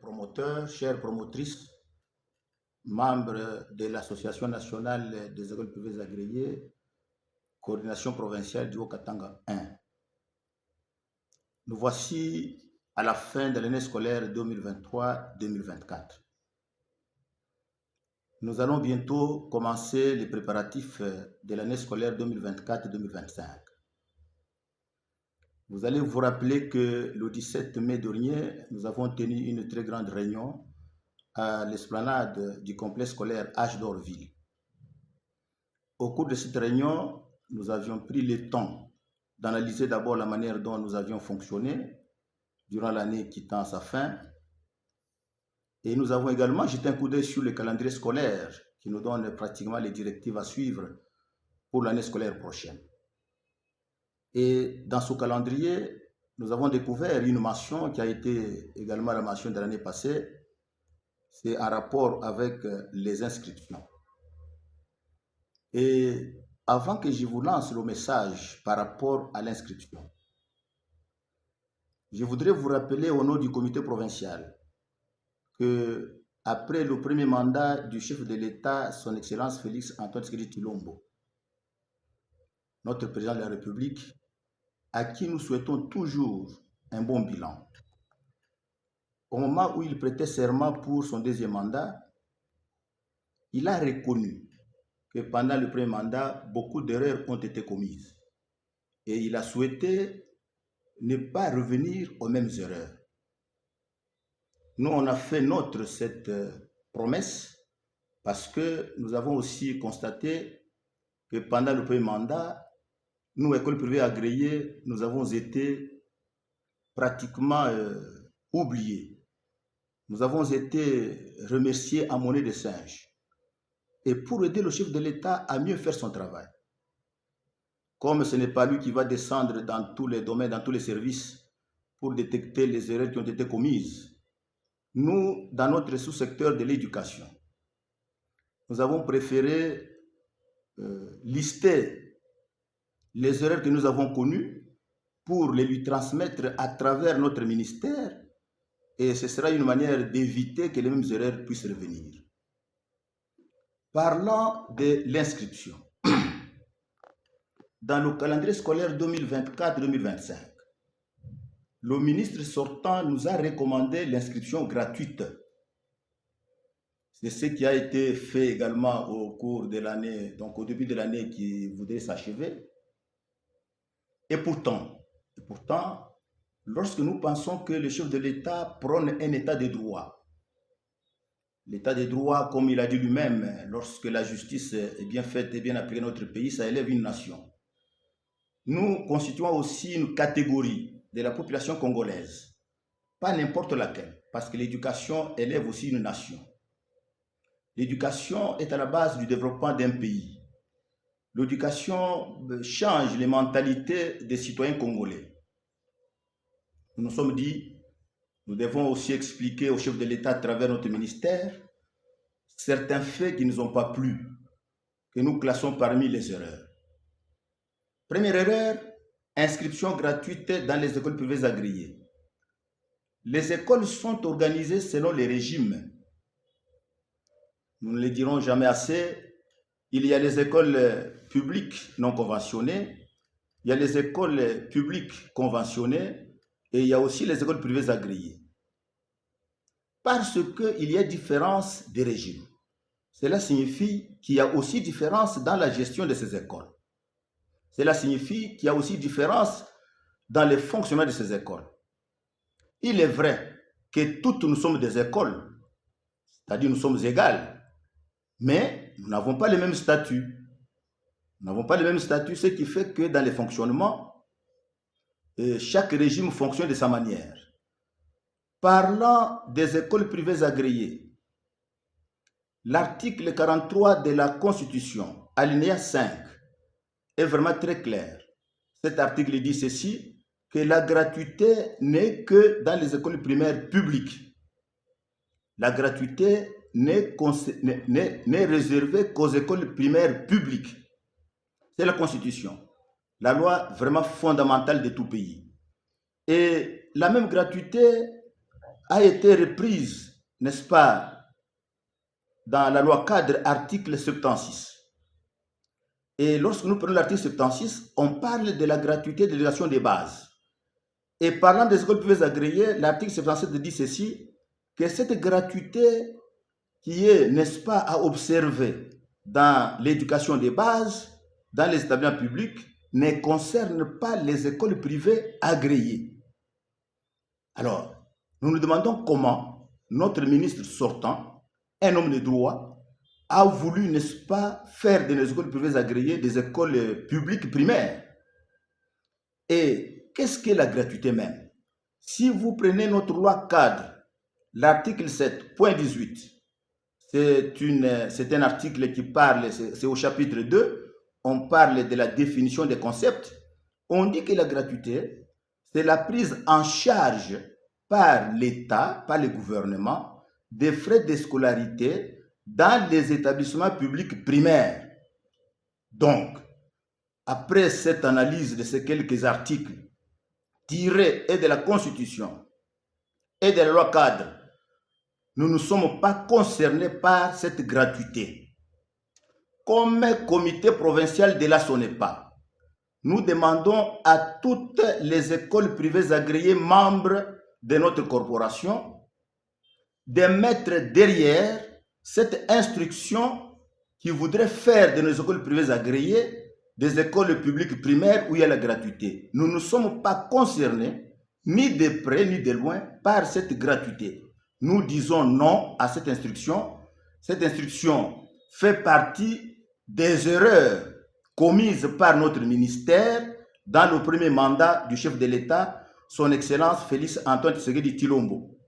promoteurs, chères promotrices, membres de l'Association nationale des écoles privées agréées, coordination provinciale du Haut-Katanga 1. Nous voici à la fin de l'année scolaire 2023-2024. Nous allons bientôt commencer les préparatifs de l'année scolaire 2024-2025. Vous allez vous rappeler que le 17 mai dernier, nous avons tenu une très grande réunion à l'esplanade du complexe scolaire H d'Orville. Au cours de cette réunion, nous avions pris le temps d'analyser d'abord la manière dont nous avions fonctionné durant l'année qui tend à sa fin. Et nous avons également jeté un coup d'œil sur le calendrier scolaire qui nous donne pratiquement les directives à suivre pour l'année scolaire prochaine. Et dans ce calendrier, nous avons découvert une mention qui a été également la mention de l'année passée. C'est en rapport avec les inscriptions. Et avant que je vous lance le message par rapport à l'inscription, je voudrais vous rappeler au nom du comité provincial que après le premier mandat du chef de l'État, son Excellence Félix Antoine Tshisekedi Tshilombo, notre président de la République, à qui nous souhaitons toujours un bon bilan. Au moment où il prêtait serment pour son deuxième mandat, il a reconnu que pendant le premier mandat, beaucoup d'erreurs ont été commises. Et il a souhaité ne pas revenir aux mêmes erreurs. Nous, on a fait cette promesse parce que nous avons aussi constaté que pendant le premier mandat, nous, écoles privées agréées, nous avons été pratiquement oubliés. Nous avons été remerciés à monnaie de singe. Et pour aider le chef de l'État à mieux faire son travail, comme ce n'est pas lui qui va descendre dans tous les domaines, dans tous les services, pour détecter les erreurs qui ont été commises, nous, dans notre sous-secteur de l'éducation, nous avons préféré lister les erreurs que nous avons connues pour les lui transmettre à travers notre ministère, et ce sera une manière d'éviter que les mêmes erreurs puissent revenir. Parlant de l'inscription, dans le calendrier scolaire 2024-2025, le ministre sortant nous a recommandé l'inscription gratuite. C'est ce qui a été fait également au cours de l'année, donc au début de l'année qui voudrait s'achever. Et pourtant, lorsque nous pensons que le chef de l'État prône un état de droit, l'état de droit, comme il a dit lui-même, lorsque la justice est bien faite et bien appliquée dans notre pays, ça élève une nation. Nous constituons aussi une catégorie de la population congolaise, pas n'importe laquelle, parce que l'éducation élève aussi une nation. L'éducation est à la base du développement d'un pays. L'éducation change les mentalités des citoyens congolais. Nous nous sommes dit, nous devons aussi expliquer au chef de l'État à travers notre ministère certains faits qui ne nous ont pas plu, que nous classons parmi les erreurs. Première erreur, inscription gratuite dans les écoles privées agréées. Les écoles sont organisées selon les régimes. Nous ne le dirons jamais assez. Il y a les écoles publiques non conventionnées, il y a les écoles publiques conventionnées et il y a aussi les écoles privées agréées. Parce qu'il y a différence des régimes. Cela signifie qu'il y a aussi différence dans la gestion de ces écoles. Cela signifie qu'il y a aussi différence dans le fonctionnement de ces écoles. Il est vrai que toutes nous sommes des écoles, c'est-à-dire nous sommes égales, mais nous n'avons pas les mêmes statuts. Nous n'avons pas les mêmes statuts, ce qui fait que dans les fonctionnements, chaque régime fonctionne de sa manière. Parlant des écoles privées agréées, l'article 43 de la Constitution, alinéa 5, est vraiment très clair. Cet article dit ceci, que la gratuité n'est que dans les écoles primaires publiques. La gratuité n'est réservée qu'aux écoles primaires publiques. C'est la Constitution, la loi vraiment fondamentale de tout pays. Et la même gratuité a été reprise, n'est-ce pas, dans la loi cadre article 76. Et lorsque nous prenons l'article 76, on parle de la gratuité de l'éducation des bases. Et parlant des écoles privées agréées, l'article 77 dit ceci, que cette gratuité qui est, n'est-ce pas, à observer dans l'éducation des bases, dans les établissements publics, ne concerne pas les écoles privées agréées. Alors, nous nous demandons comment notre ministre sortant, un homme de droit, a voulu, n'est-ce pas, faire de nos écoles privées agréées des écoles publiques primaires. Et qu'est-ce qu'est la gratuité même? Si vous prenez notre loi cadre, l'article 7.18, c'est un article qui parle, c'est au chapitre 2, on parle de la définition des concepts. On dit que la gratuité, c'est la prise en charge par l'État, par le gouvernement, des frais de scolarité dans les établissements publics primaires. Donc, après cette analyse de ces quelques articles tirés et de la Constitution et de la loi cadre, nous ne sommes pas concernés par cette gratuité. Comme comité provincial de la SONEPA, nous demandons à toutes les écoles privées agréées membres de notre corporation de mettre derrière cette instruction qui voudrait faire de nos écoles privées agréées des écoles publiques primaires où il y a la gratuité. Nous ne sommes pas concernés, ni de près ni de loin, par cette gratuité. Nous disons non à cette instruction. Cette instruction fait partie des erreurs commises par notre ministère dans le premier mandat du chef de l'État, son Excellence Félix Antoine Tshisekedi Tshilombo.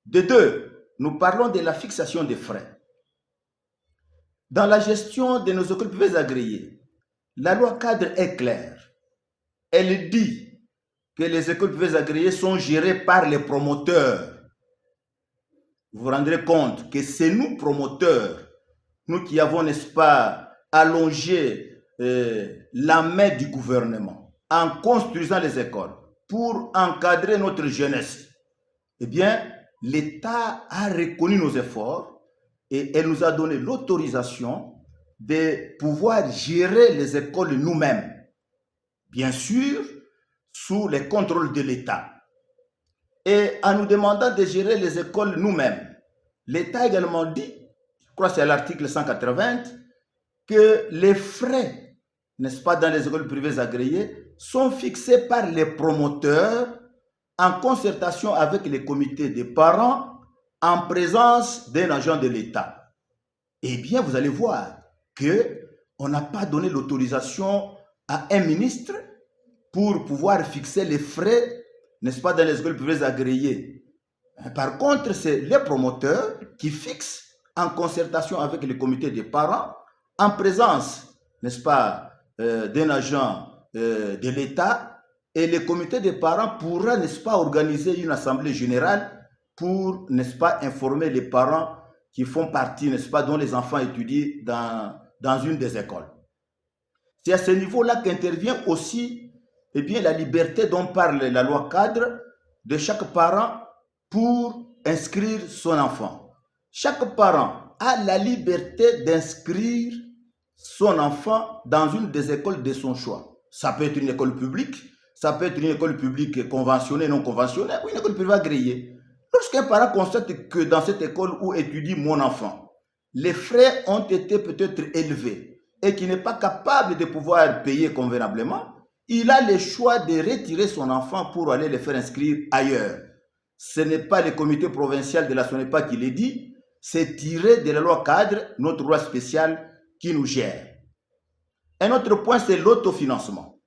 De deux, nous parlons de la fixation des frais. Dans la gestion de nos écoles privées agréées, la loi cadre est claire. Elle dit que les écoles privées agréées sont gérées par les promoteurs. Vous vous rendrez compte que c'est nous, promoteurs, nous qui avons, n'est-ce pas, allongé la main du gouvernement en construisant les écoles pour encadrer notre jeunesse. Eh bien, l'État a reconnu nos efforts et elle nous a donné l'autorisation de pouvoir gérer les écoles nous-mêmes. Bien sûr, sous le contrôle de l'État. Et en nous demandant de gérer les écoles nous-mêmes, l'État a également dit, je crois que c'est à l'article 180, que les frais, n'est-ce pas, dans les écoles privées agréées, sont fixés par les promoteurs en concertation avec les comités des parents en présence d'un agent de l'État. Eh bien, vous allez voir qu'on n'a pas donné l'autorisation à un ministre pour pouvoir fixer les frais, n'est-ce pas, dans les écoles privées agréées. Par contre, c'est les promoteurs qui fixent en concertation avec les comités des parents, en présence, n'est-ce pas, d'un agent de l'État, et le comité des parents pourra, n'est-ce pas, organiser une assemblée générale pour, n'est-ce pas, informer les parents qui font partie, n'est-ce pas, dont les enfants étudient dans une des écoles. C'est à ce niveau-là qu'intervient aussi, eh bien, la liberté dont parle la loi cadre de chaque parent pour inscrire son enfant. Chaque parent a la liberté d'inscrire son enfant dans une des écoles de son choix. Ça peut être une école publique, ça peut être une école publique conventionnée, non conventionnée, ou une école privée agréée. Lorsqu'un parent constate que dans cette école où étudie mon enfant, les frais ont été peut-être élevés et qu'il n'est pas capable de pouvoir payer convenablement, il a le choix de retirer son enfant pour aller le faire inscrire ailleurs. Ce n'est pas le comité provincial de la SONEPA qui le dit, c'est tiré de la loi cadre, notre loi spéciale qui nous gère. Un autre point, c'est l'autofinancement.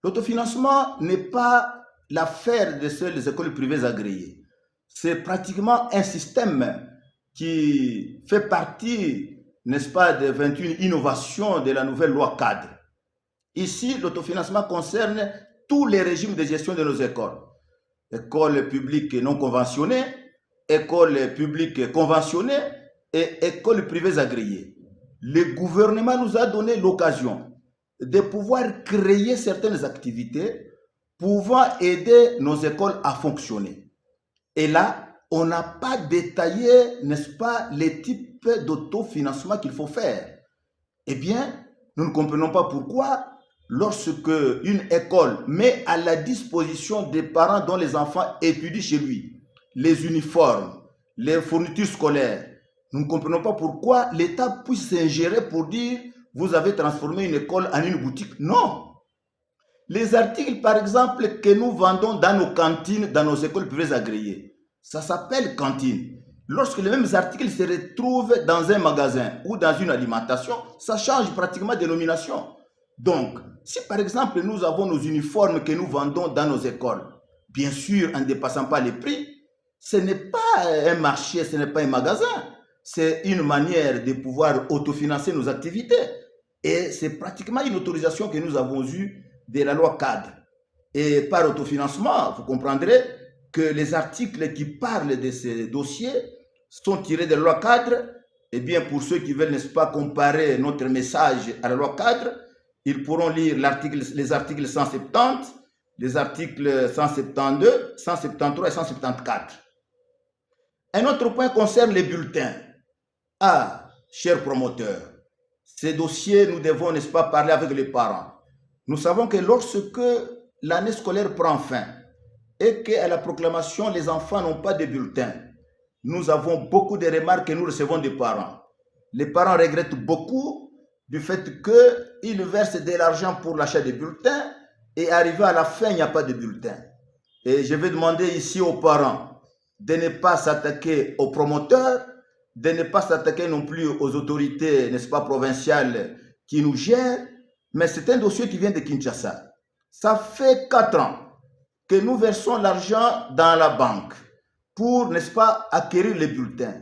L'autofinancement n'est pas l'affaire de seules écoles privées agréées. C'est pratiquement un système qui fait partie, n'est-ce pas, des 21 innovations de la nouvelle loi cadre. Ici, l'autofinancement concerne tous les régimes de gestion de nos écoles. Écoles publiques non conventionnées, écoles publiques conventionnées et écoles privées agréées. Le gouvernement nous a donné l'occasion de pouvoir créer certaines activités pouvant aider nos écoles à fonctionner. Et là, on n'a pas détaillé, n'est-ce pas, les types d'autofinancement qu'il faut faire. Eh bien, nous ne comprenons pas pourquoi, lorsque une école met à la disposition des parents dont les enfants étudient chez lui, les uniformes, les fournitures scolaires, nous ne comprenons pas pourquoi l'État puisse s'ingérer pour dire « vous avez transformé une école en une boutique ». Non. Les articles, par exemple, que nous vendons dans nos cantines, dans nos écoles privées agréées, ça s'appelle cantine. Lorsque les mêmes articles se retrouvent dans un magasin ou dans une alimentation, ça change pratiquement de dénomination. Donc, si par exemple nous avons nos uniformes que nous vendons dans nos écoles, bien sûr en ne dépassant pas les prix, ce n'est pas un marché, ce n'est pas un magasin. C'est une manière de pouvoir autofinancer nos activités. Et c'est pratiquement une autorisation que nous avons eue de la loi cadre. Et par autofinancement, vous comprendrez que les articles qui parlent de ces dossiers sont tirés de la loi cadre. Eh bien, pour ceux qui veulent, n'est-ce pas, comparer notre message à la loi cadre, ils pourront lire les articles 170, les articles 172, 173 et 174. Un autre point concerne les bulletins. Ah, chers promoteurs, ces dossiers, nous devons, n'est-ce pas, parler avec les parents. Nous savons que lorsque l'année scolaire prend fin et qu'à la proclamation, les enfants n'ont pas de bulletins, nous avons beaucoup de remarques que nous recevons des parents. Les parents regrettent beaucoup du fait qu'ils versent de l'argent pour l'achat des bulletins et arrivé à la fin, il n'y a pas de bulletins. Et je vais demander ici aux parents de ne pas s'attaquer aux promoteurs, de ne pas s'attaquer non plus aux autorités, n'est-ce pas, provinciales qui nous gèrent, mais c'est un dossier qui vient de Kinshasa. Ça fait 4 ans que nous versons l'argent dans la banque pour, n'est-ce pas, acquérir les bulletins.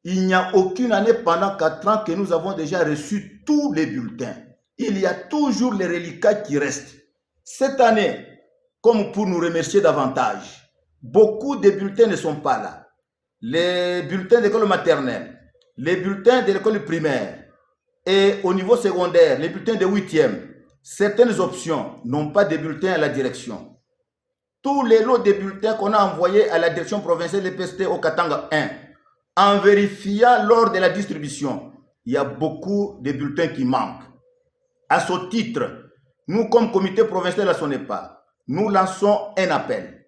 Il n'y a aucune année pendant 4 ans que nous avons déjà reçu tous les bulletins. Il y a toujours les reliquats qui restent. Cette année, comme pour nous remercier davantage, beaucoup de bulletins ne sont pas là. Les bulletins d'école maternelle, les bulletins de l'école primaire et au niveau secondaire, les bulletins de 8e, certaines options n'ont pas de bulletins à la direction. Tous les lots de bulletins qu'on a envoyés à la direction provinciale de PST au Katanga 1, en vérifiant lors de la distribution, il y a beaucoup de bulletins qui manquent. À ce titre, nous, comme comité provincial à Sonepa, nous lançons un appel.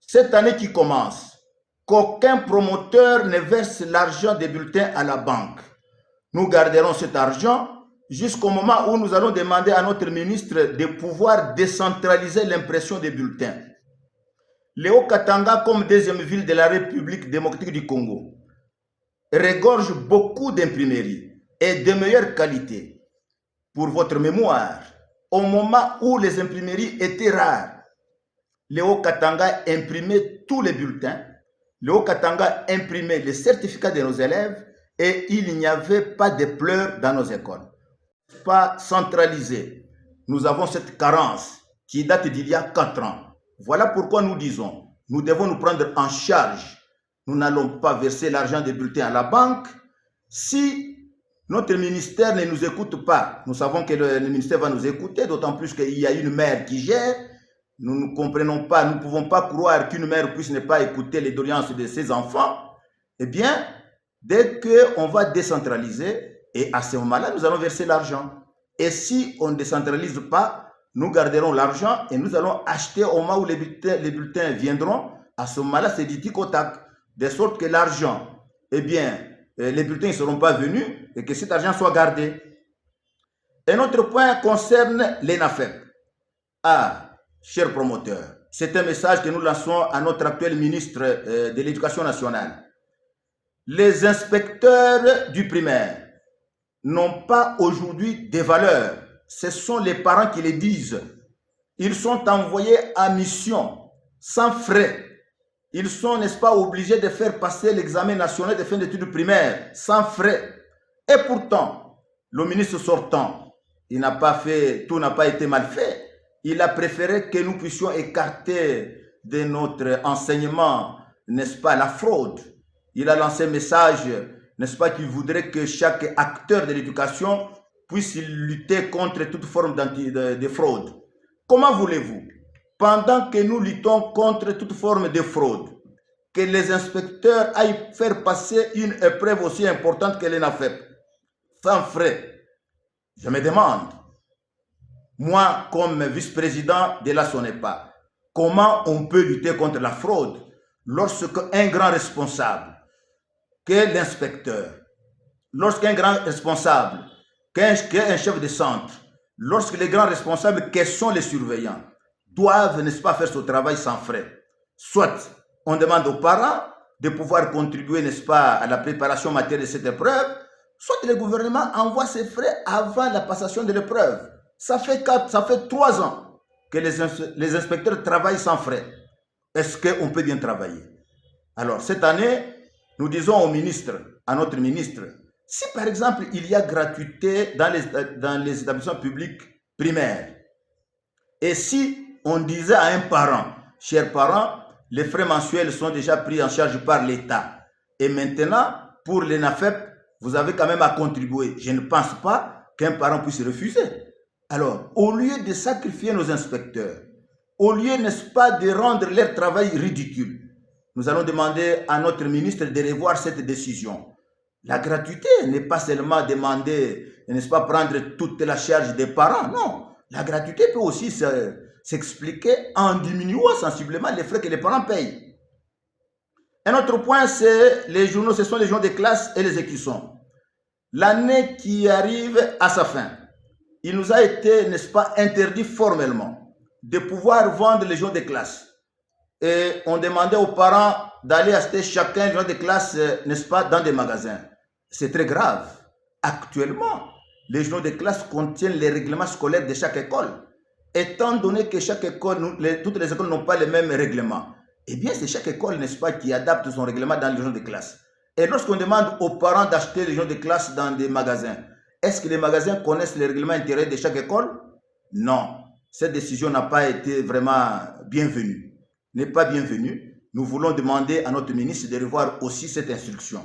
Cette année qui commence, qu'aucun promoteur ne verse l'argent des bulletins à la banque. Nous garderons cet argent jusqu'au moment où nous allons demander à notre ministre de pouvoir décentraliser l'impression des bulletins. Le Haut-Katanga, comme deuxième ville de la République démocratique du Congo, regorge beaucoup d'imprimeries et de meilleure qualité. Pour votre mémoire, au moment où les imprimeries étaient rares, le Haut-Katanga imprimait tous les bulletins, le Haut-Katanga imprimait les certificats de nos élèves et il n'y avait pas de pleurs dans nos écoles. Pas centralisé. Nous avons cette carence qui date d'il y a 4 ans. Voilà pourquoi nous disons, nous devons nous prendre en charge. Nous n'allons pas verser l'argent des bulletins à la banque. Si notre ministère ne nous écoute pas, nous savons que le ministère va nous écouter, d'autant plus qu'il y a une mère qui gère. Nous ne comprenons pas, nous ne pouvons pas croire qu'une mère puisse ne pas écouter les doléances de ses enfants. Eh bien, dès qu'on va décentraliser, et à ce moment-là, nous allons verser l'argent. Et si on ne décentralise pas, nous garderons l'argent et nous allons acheter au moment où les bulletins viendront. À ce moment-là, c'est du tic au tac. De sorte que l'argent, eh bien, les bulletins ne seront pas venus et que cet argent soit gardé. Un autre point concerne l'ENAFEP. Ah, chers promoteurs, c'est un message que nous lançons à notre actuel ministre de l'Éducation nationale. Les inspecteurs du primaire n'ont pas aujourd'hui des valeurs. Ce sont les parents qui les disent. Ils sont envoyés à mission, sans frais. Ils sont, n'est-ce pas, obligés de faire passer l'examen national de fin d'études primaires, sans frais. Et pourtant, le ministre sortant, il n'a pas fait, tout n'a pas été mal fait. Il a préféré que nous puissions écarter de notre enseignement, n'est-ce pas, la fraude. Il a lancé un message, n'est-ce pas, qu'il voudrait que chaque acteur de l'éducation puisse lutter contre toute forme de fraude. Comment voulez-vous, pendant que nous luttons contre toute forme de fraude, que les inspecteurs aillent faire passer une épreuve aussi importante que l'ENAFEP, sans frais. Je me demande, moi, comme vice-président de la SONEPA, comment on peut lutter contre la fraude lorsque un grand responsable, qu'est l'inspecteur, lorsqu'un grand responsable, qu'un chef de centre, lorsque les grands responsables, qui sont les surveillants, doivent, n'est-ce pas, faire ce travail sans frais. Soit on demande aux parents de pouvoir contribuer, n'est-ce pas, à la préparation matérielle de cette épreuve, soit le gouvernement envoie ses frais avant la passation de l'épreuve. Ça fait 3 ans que les inspecteurs travaillent sans frais. Est-ce qu'on peut bien travailler? Alors, cette année, nous disons au ministre, à notre ministre, si par exemple il y a gratuité dans les établissements publics primaires, et si on disait à un parent, chers parents, les frais mensuels sont déjà pris en charge par l'État, et maintenant, pour l'ENAFEP, vous avez quand même à contribuer. Je ne pense pas qu'un parent puisse refuser. Alors, au lieu de sacrifier nos inspecteurs, au lieu, n'est-ce pas, de rendre leur travail ridicule, nous allons demander à notre ministre de revoir cette décision. La gratuité n'est pas seulement demander, n'est-ce pas, prendre toute la charge des parents. Non, la gratuité peut aussi s'expliquer en diminuant sensiblement les frais que les parents payent. Un autre point, c'est les journaux, ce sont les journaux de classe et les écussons. L'année qui arrive à sa fin, il nous a été, n'est-ce pas, interdit formellement de pouvoir vendre les journaux de classe. Et on demandait aux parents d'aller acheter chacun les journaux de classe, n'est-ce pas, dans des magasins. C'est très grave. Actuellement, les journaux de classe contiennent les règlements scolaires de chaque école. Étant donné que chaque école, toutes les écoles n'ont pas les mêmes règlements, eh bien, c'est chaque école, n'est-ce pas, qui adapte son règlement dans les journaux de classe. Et lorsqu'on demande aux parents d'acheter les journaux de classe dans des magasins, est-ce que les magasins connaissent les règlements intérieurs de chaque école? Non. Cette décision n'a pas été vraiment bienvenue. N'est pas bienvenue. Nous voulons demander à notre ministre de revoir aussi cette instruction.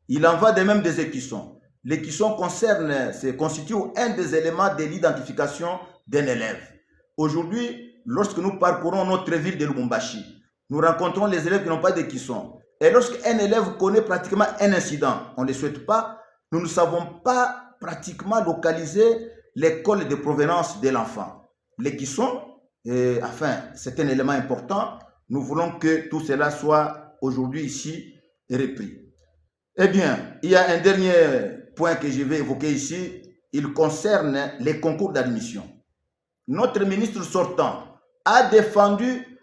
Il en va de même des écussons. L'écusson constitue un des éléments de l'identification d'un élève. Aujourd'hui, lorsque nous parcourons notre ville de Lubumbashi, nous rencontrons les élèves qui n'ont pas d'écusson. Et lorsqu'un élève connaît pratiquement un incident, on ne le souhaite pas, nous ne savons pas pratiquement localiser l'école de provenance de l'enfant. L'écusson, enfin, c'est un élément important. Nous voulons que tout cela soit aujourd'hui ici repris. Eh bien, il y a un dernier point que je vais évoquer ici. Il concerne les concours d'admission. Notre ministre sortant a défendu,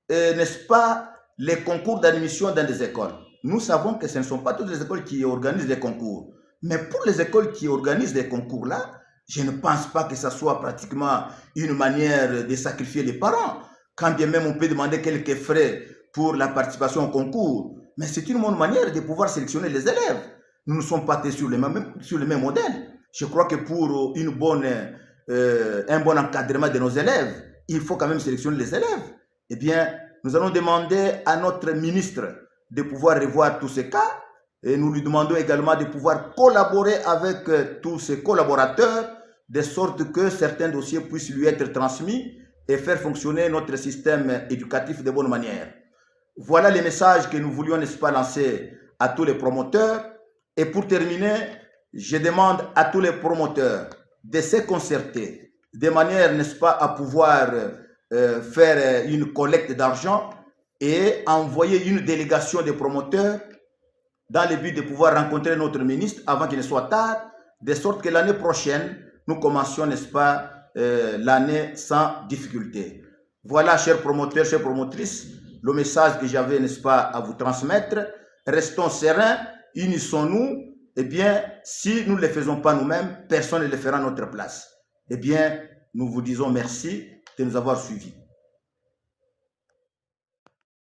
n'est-ce pas, les concours d'admission dans des écoles. Nous savons que ce ne sont pas toutes les écoles qui organisent des concours. Mais pour les écoles qui organisent des concours-là, je ne pense pas que ce soit pratiquement une manière de sacrifier les parents. Quand bien même on peut demander quelques frais pour la participation au concours. Mais c'est une bonne manière de pouvoir sélectionner les élèves. Nous ne sommes pas sur le même modèle. Je crois que pour un bon encadrement de nos élèves, il faut quand même sélectionner les élèves. Eh bien, nous allons demander à notre ministre de pouvoir revoir tous ces cas. Et nous lui demandons également de pouvoir collaborer avec tous ses collaborateurs, de sorte que certains dossiers puissent lui être transmis et faire fonctionner notre système éducatif de bonne manière. Voilà les messages que nous voulions, n'est-ce pas, lancer à tous les promoteurs. Et pour terminer, je demande à tous les promoteurs de se concerter de manière, n'est-ce pas, à pouvoir faire une collecte d'argent et envoyer une délégation de promoteurs dans le but de pouvoir rencontrer notre ministre avant qu'il ne soit tard, de sorte que l'année prochaine, nous commencions, n'est-ce pas, l'année sans difficulté. Voilà, chers promoteurs, chères promotrices, le message que j'avais, n'est-ce pas, à vous transmettre. Restons sereins, unissons-nous. Eh bien, si nous ne le faisons pas nous-mêmes, personne ne le fera à notre place. Eh bien, nous vous disons merci de nous avoir suivis.